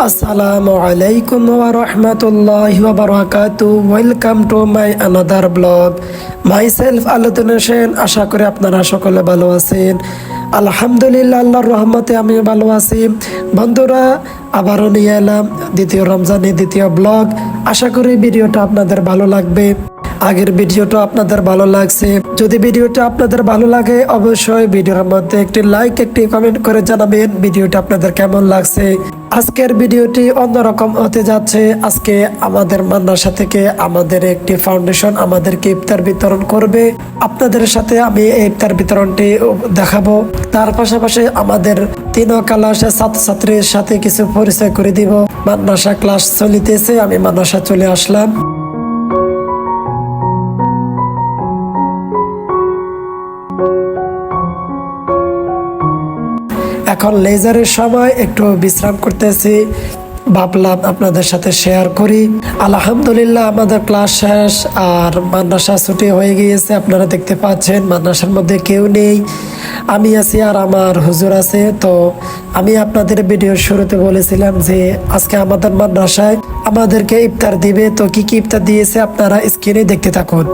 Assalamu alaikum wa rahmatullahi wa barakatuh. Welcome to my another blog. Myself আলোচনা সেন। আশা করি আপনারা সকলে ভালো আছেন। আলহামদুলিল্লাহ, আল্লাহর রহমতে আমি ভালো আছি। বন্ধুরা, আবারও নিয়ে এলাম দ্বিতীয় রমজানের দ্বিতীয় ব্লগ। আশা করি ভিডিওটা আপনাদের ভালো লাগবে। আগের ভিডিওটা আপনাদের ভালো লাগছে। যদি ভিডিওটা আপনাদের ভালো লাগে অবশ্যই ভিডিওর মধ্যে একটি লাইক একটি কমেন্ট করে জানাবেন ভিডিওটা আপনাদের কেমন লাগছে। আজকের ভিডিওটি অন্যরকম হতে যাচ্ছে। আজকে আমাদের মাদ্রাসা থেকে আমাদের একটি ফাউন্ডেশন আমাদেরকে ইফতার বিতরণ করবে। আপনাদের সাথে আমি এই ইফতার বিতরণটি দেখাবো। তার পাশাপাশি আমাদের 3 ক্লাসের ছাত্রছাত্রীর সাথে কিছু পরিচয় করে দিব। মাদ্রাসা ক্লাস চলিতেছে, আমি মাদ্রাসা চলে আসলাম। এখন লেজারের সময় একটু বিশ্রাম করতেছি, ভাবলাম আপনাদের সাথে শেয়ার করি। আলহামদুলিল্লাহ, আমাদের ক্লাস শেষ আর মাদ্রাসা ছুটি হয়ে গিয়েছে। আপনারা দেখতে পাচ্ছেন মাদ্রাসার মধ্যে কেউ নেই, আমি আছি আর আমার হুজুর আছে। তো আমি আপনাদের ভিডিওর শুরুতে বলেছিলাম যে আজকে আমাদের মাদ্রাসায় আমাদেরকে ইফতার দিবে। তো কি কি ইফতার দিয়েছে আপনারা স্ক্রিনে দেখতে থাকুন।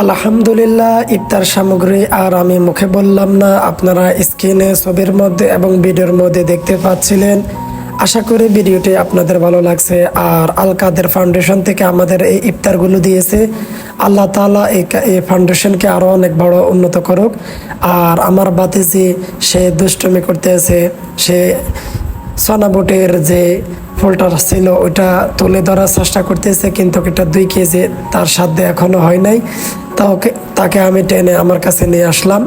আলহামদুলিল্লাহ, ইফতার সামগ্রী আর আমি মুখে বললাম না, আপনারা স্ক্রিনে ছবির মধ্যে এবং ভিডিওর মধ্যে দেখতে পাচ্ছিলেন। আশা করি ভিডিওটি আপনাদের ভালো লাগছে। আর আল কাদের ফাউন্ডেশন থেকে আমাদের এই ইফতারগুলো দিয়েছে। আল্লাহ তাআলা এই ফাউন্ডেশনকে আরও অনেক বড় উন্নত করুক। আর আমার বাতিজি সে দুষ্টুমি করতেছে, সে সোনাবুটের যে ফুলটা ছিল ওইটা তুলে ধরার চেষ্টা করতেছে, কিন্তু এটা 2 কেজি তার সাথে এখনো হয় নাই। তাকে আমি টেনে আমার কাছে নিয়ে আসলাম।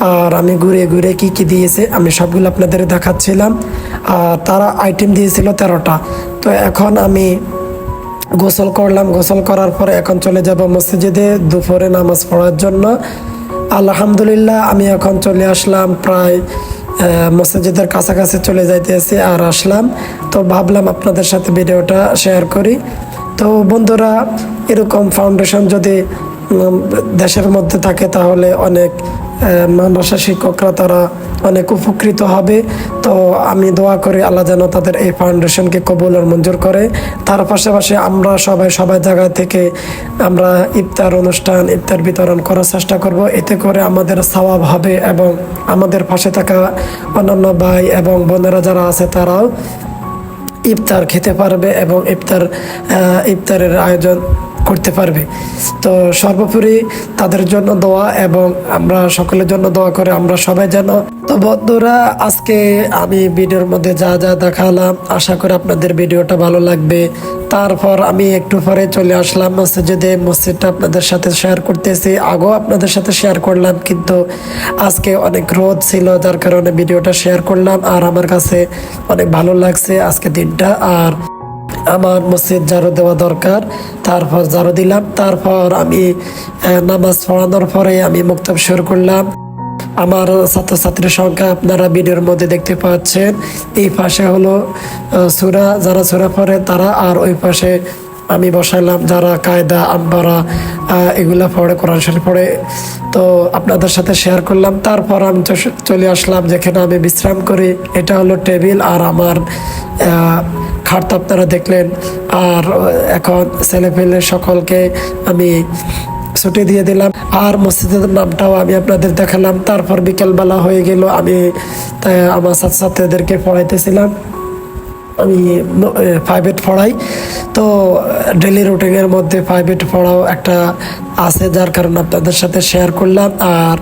আর আমি ঘুরে ঘুরে কি কি দিয়েছে আমি সবগুলো আপনাদের দেখাচ্ছিলাম। আর তারা আইটেম দিয়েছিল 13টা। তো এখন আমি গোসল করলাম। গোসল করার পরে এখন চলে যাব মসজিদে দুপুরে নামাজ পড়ার জন্য। আলহামদুলিল্লাহ, আমি এখন চলে আসলাম, প্রায় মসজিদের কাছাকাছি চলে যাইতেছি আর আসলাম। তো ভাবলাম আপনাদের সাথে ভিডিওটা শেয়ার করি। তো বন্ধুরা, এরকম ফাউন্ডেশন যদি দেশের মধ্যে থাকে তাহলে অনেক মাদ্রাসা শিক্ষকরা তারা অনেক উপকৃত হবে। তো আমি দোয়া করি আল্লাহ যেন তাদের এই ফাউন্ডেশনকে কবুল আর মঞ্জুর করে। তার পাশাপাশি আমরা সবাই জায়গা থেকে আমরা ইফতার অনুষ্ঠান ইফতার বিতরণ করার চেষ্টা করব। এতে করে আমাদের সওয়াব হবে এবং আমাদের পাশে থাকা অন্যান্য ভাই এবং বোনেরা যারা আছে তারাও ইফতার খেতে পারবে এবং ইফতারের আয়োজন করতে পারবে। তো সর্বোপরি তাদের জন্য দোয়া এবং আমরা সকলের জন্য দোয়া করে আমরা সবাই যেন। তো বন্ধুরা, আজকে আমি ভিডিওর মধ্যে যা যা দেখালাম আশা করি আপনাদের ভিডিওটা ভালো লাগবে। তারপর আমি একটু পরে চলে আসলাম মসজিদে। মসজিদটা আপনাদের সাথে শেয়ার করতেছি। আগেও আপনাদের সাথে শেয়ার করলাম, কিন্তু আজকে অনেক রোদ ছিল যার কারণে ভিডিওটা শেয়ার করলাম। আর আমার কাছে অনেক ভালো লাগছে আজকে দিনটা। আর আমার মসজিদ ঝাড়ু দেওয়া দরকার, তারপর ঝাড়ু দিলাম। তারপর আমি নামাজ পড়ানোর পরে আমি মুক্তাব শুরু করলাম। আমার ছাত্রছাত্রীর সংখ্যা আপনারা ভিডিওর মধ্যে দেখতে পাচ্ছেন। এই পাশে হলো সূরা, যারা সূরা পড়ে তারা, আর ওই পাশে আমি বসাইলাম যারা কায়দা আম্বারা এগুলা পড়ে, কোরআন শরীফ পড়ে। তো আপনাদের সাথে শেয়ার করলাম। তারপর আমি চলে আসলাম যেখানে আমি বিশ্রাম করি। এটা হলো টেবিল আর আমার খাট আপনারা দেখলেন। আর এখন ছেলেপেলে সকলকে আমি ছুটি দিয়ে দিলাম। আর মসজিদের নামটাও আমি আপনাদের দেখালাম। তারপর বিকেলবেলা হয়ে গেল, আমি আমার ছাত্রছাত্রীদেরকে পড়াইতেছিলাম। আমি প্রাইভেট পড়াই। তো ডেলি রুটিনের মধ্যে প্রাইভেট পড়াও একটা আছে, যার কারণে আপনাদের সাথে শেয়ার করলাম। আর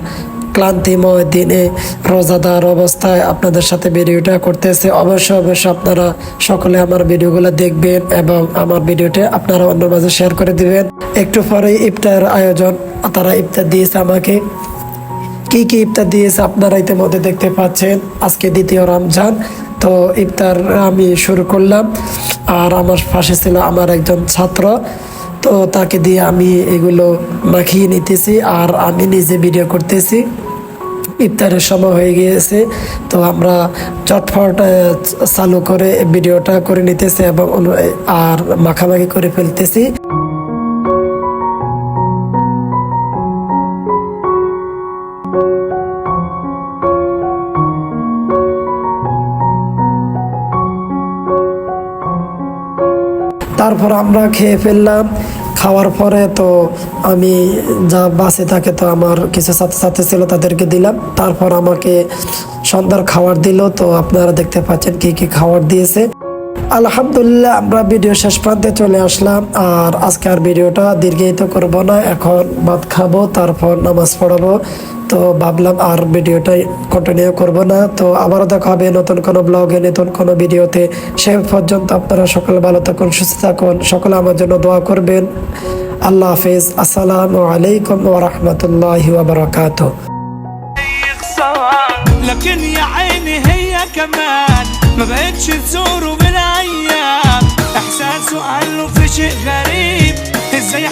ক্লান্তিময় দিনে রোজাদার অবস্থায় আপনাদের সাথে ভিডিওটা করতেছে। অবশ্যই আপনারা সকলে আমার ভিডিওগুলো দেখবেন এবং আমার ভিডিওটা আপনারা অন্য মাঝে শেয়ার করে দিবেন। একটু পরে ইফতার আয়োজন, তারা ইফতার দিয়েছে আমাকে। কি কি ইফতার দিয়েছে আপনারা ইতিমধ্যে দেখতে পাচ্ছেন। আজকে দ্বিতীয় রমজান, তো ইফতার আমি শুরু করলাম, আর আমার পাশে ছিল আমার একজন ছাত্র। তো তাকে দিয়ে আমি এগুলো মাখিয়ে নিতেছি আর আমি নিজে ভিডিও করতেছি। ইফতারের সময় হয়ে গিয়েছে, তো আমরা চটফট চালু করে ভিডিওটা করে নিতেছি এবং আর মাখামাখি করে ফেলতেছি। তারপর আমরা খেয়ে ফেললাম। খাওয়ার পরে তো আমি যা বাসে থাকে তো আমার কিছু ছাত্রছাত্রী ছিল তাদেরকে দিলাম। তারপর আমাকে সন্ধ্যার খাবার দিল। তো আপনারা দেখতে পাচ্ছেন কি কি খাবার দিয়েছে। আলহামদুলিল্লাহ, আমরা ভিডিও শেষ প্রান্তে চলে আসলাম। আর আজকে আর ভিডিওটা দীর্ঘায়িত করব না, এখন ভাত খাবো তারপর নামাজ পড়াবো। তো ভাবলাম আর ভিডিওটা কন্টিনিউ করব না। তো আবারও দেখা হবে নতুন কোনো ব্লগে, নতুন কোনো ভিডিওতে। সে পর্যন্ত আপনারা সকলে ভালো থাকুন, সুস্থ থাকুন, সকলে আমার জন্য দোয়া করবেন। আল্লাহ হাফেজ। আসসালামু আলাইকুম ওয়া রাহমাতুল্লাহি ওয়া বারাকাতুহু। لكن يا عيني هي كمان ما بقتش تزوره بالايام، احساسه قال له في شيء غريب ازاي